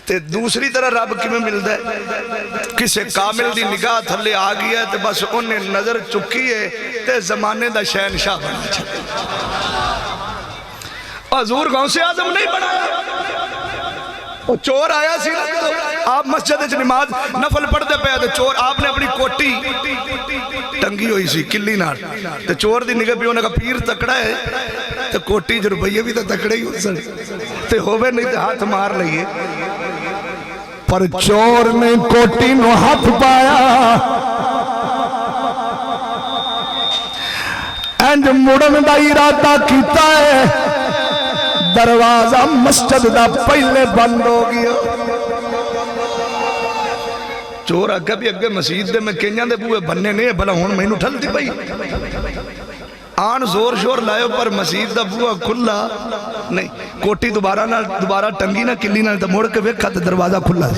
تے دوسری طرح رب کی میں ملتا ہے کسے کامل دی نگاہ تھلے آ گیا ہے تے بس انہیں نظر چکی ہے تے زمانے دا شہنشاہ بنا چھکے حضور غوث اعظم نہیں بنایا وہ چور آیا سی نا آپ مسجد نماز نفل پڑھتے پہ آتے چور آپ نے اپنی کوٹی ٹنگی ہوئی سی کلی نار تے چور دی نگاہ بھی انہیں کہا پیر تکڑا ہے تے کوٹی جو روپیے بھی تے تکڑے ہی ہو سن تے ہوئے نہیں تے ہاتھ مار لئیے پر چور نے کوٹی نو ہاتھ پایا اینج مڑن دا ارادہ کیتا ہے دروازہ مسجد دا پہلے بند ہو گیا چور اگے بھی اگے مسجد دے میں کینیاں دے بوئے بننے نہیں بھلا ہون میں انہوں ٹھل دی بھائی آن زور شور لائے پر مسجد دا بوئے کھلا نہیں کوٹی دوبارہ ٹنگی نہ کلی نہ موڑ کے ویکھا تے دروازہ کھلا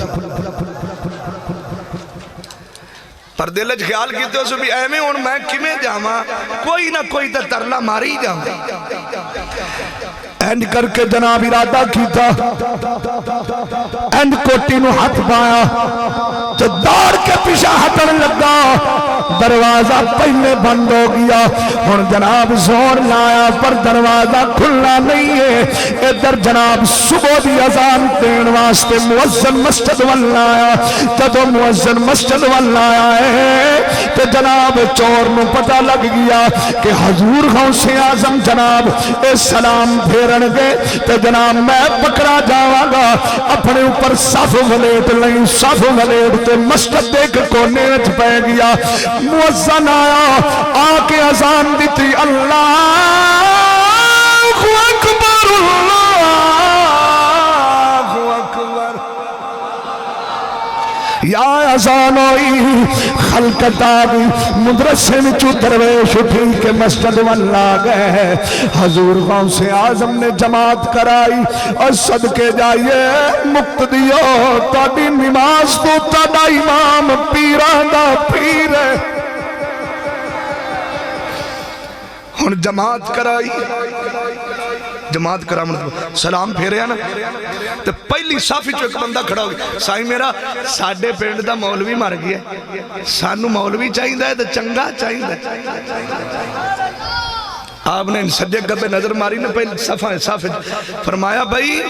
پر دلج خیال کیتے ہو سو بھی ایمیں ہون میں کمیں جاما کوئی نہ کوئی تے ترلا ماری جاما اینڈ کر کے جناب ارادہ کیتا اینڈ کوٹی نو ہاتھ پایا جو دار کے پیچھے ہٹن لگا دروازہ پہلے بند ہو گیا اور جناب زور لایا پر دروازہ کھلنا نہیں ہے ادھر جناب صبح دی اذان دین واسطے مؤذن مسجد واللایا جدو مؤذن مسجد واللایا ہے تو جناب چور نو پتہ لگ گیا کہ حضور غوث اعظم جناب اس سلام پھیرن گے تو جناب میں پکڑا جاواں گا اپنے اوپر صف ولیٹ لیں صف ولیٹ تے مسجد دیکھ کونے وچ پہ گیا مؤذن آیا آکے اذان دیتی اللہ اکبر اللہ اکبر یا اذان ہوئی خلقت آگئی مدرسے میں چو درویش اٹھی کہ مسجد واللہ گئے حضور غوث اعظم نے جماعت کرائی اور صدقے جائیے مقتدیو تاڑی نماز تو تاڑا امام پیران دا پیر ہے ہن جماعت کرائی جماعت کرا سلام پھیرے ہیں نا تو پہلی صافی جو ایک بندہ کھڑا ہو گیا سائی میرا ساڑھے پینڈ دا مولوی مار گیا سانو مولوی چاہیے ہے تو چنگا چاہیے آپ نے سجے گبے نظر ماری نا پہلی صافی فرمایا بھائی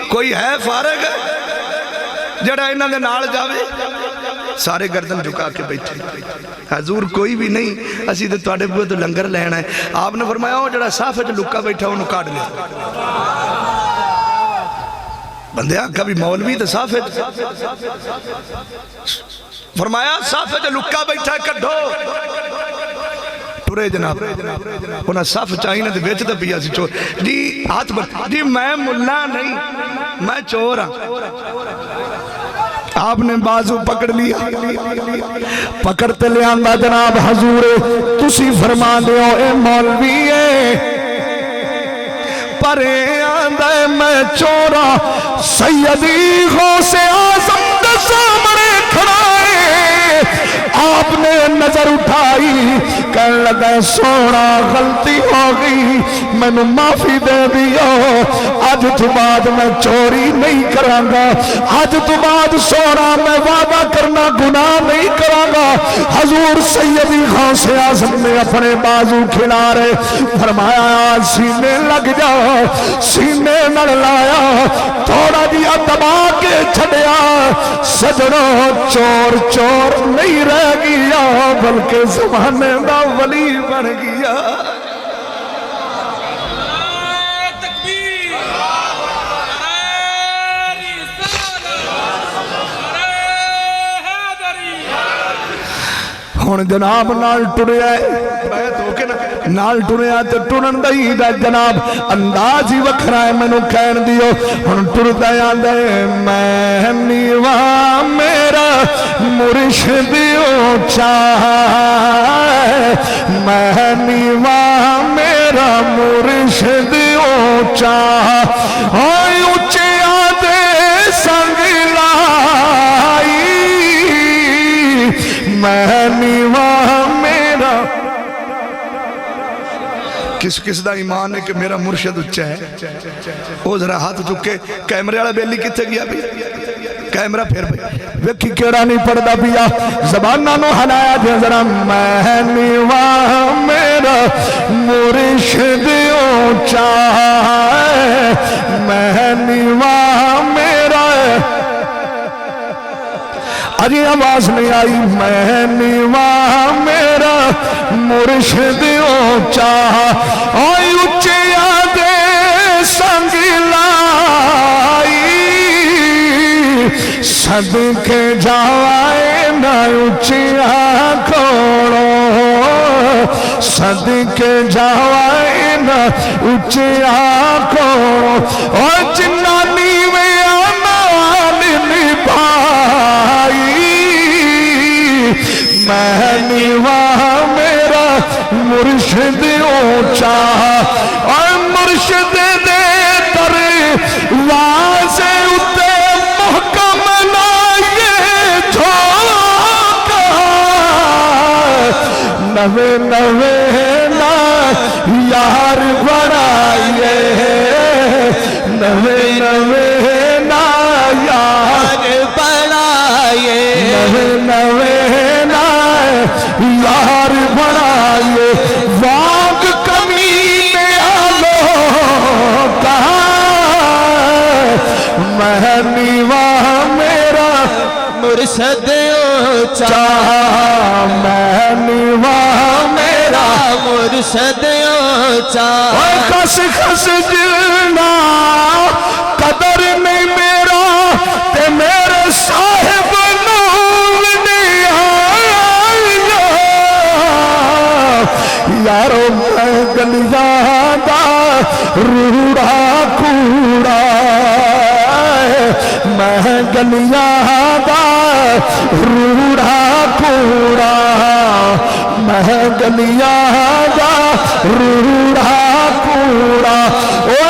کوئی ہے فارغ جڑا انہاں دے نال جاوے سارے گردن جھکا کے بیٹھے حضور کوئی بھی نہیں اسی تو تواڈے بوئے تو لنگر لینا ہے آپ نے فرمایا وہ جڑا صاف ہے جو لکا بیٹھا انہوں کاٹ لیا بندے آنکھا بھی مولوی تو صاف ہے فرمایا صاف ہے جو لکا بیٹھا ہے کڈھو ٹورے جناب انہاں صاف چاہیے تو بیچ دے پیا سی چور جی ہاتھ بر جی میں ملا نہیں میں چور ہاں آپ نے بازو پکڑ لیا پکڑتے لے آندہ جناب حضور تسی فرما دے ہو اے مولوی ہے پرے آندہ میں چورا سیدی غوث اعظم دے سامنے کھڑائے آپ نے نظر اٹھائی کہنے لگا سونا غلطی ہو گئی میں نے معافی دے دیا آج تو بعد میں چوری نہیں کرانگا آج تو بعد سونا میں وعدہ کرنا گناہ نہیں کرانگا حضور سیدی غوث اعظم نے اپنے بازو کھلا رہے فرمایا آج سینے لگ جاؤ سینے نڑ لایا تھوڑا دیا دبا کے چھڑیا سجنوں چور چور نہیں رہ گیا بلکہ زمانے دا ولی بن گیا ہون جناب نال ٹریا ہے نال ٹریا تو ٹرن دئی دا جناب انداز ہی وکھرا ہے میں نو کہن دیو ہون ٹر دیا دے میں نیوا میرا مرشد اونچا میں نیوا میرا مرشد اونچا ہوئے اونچے آدھے سنگ لائی میں نیوا میرا کس کس دا ایمان ہے کہ میرا مرشد اچھا ہے؟ وہ ذرا ہاتھ چکے کیمرے والا بیلی کتے گیا بھی کیمرہ پھر بھی ویکھی کیڑا نہیں پڑھدا پیا زباناں نو ہلایا دے ذرا میں نیواں میرا مرشد اونچا ہے میں نیواں میرا اجی آواز نہیں آئی میں نیواں میرا مرشد اونچا آئی اچیا دے سنگ لائی صدقے جائے نہ اچیا کھوڑو صدقے جائے نہ اچیا کھوڑو اور جنانی میں آمان نبھائی میں نیواں میرا مرشد اونچا اور مرشد دے در واضح اتے محکم لائے جھوکا نوے نوے نا یار بڑھائیے نوے نوے نا یار بڑھائیے نوے نوے نا یار بڑھائیے واگ کمینے آلو کہا میں نیواں میرا مرشد اونچا میں نیواں میرا مرشد اونچا کس کس جلنا قدر نہیں میرا تے میرے صاحب نور نہیں آیا یارو میں گلیاں دا روڑا کوڑا میں گلیاں دا روڑا کوڑا میں گلیاں دا روڑا کوڑا او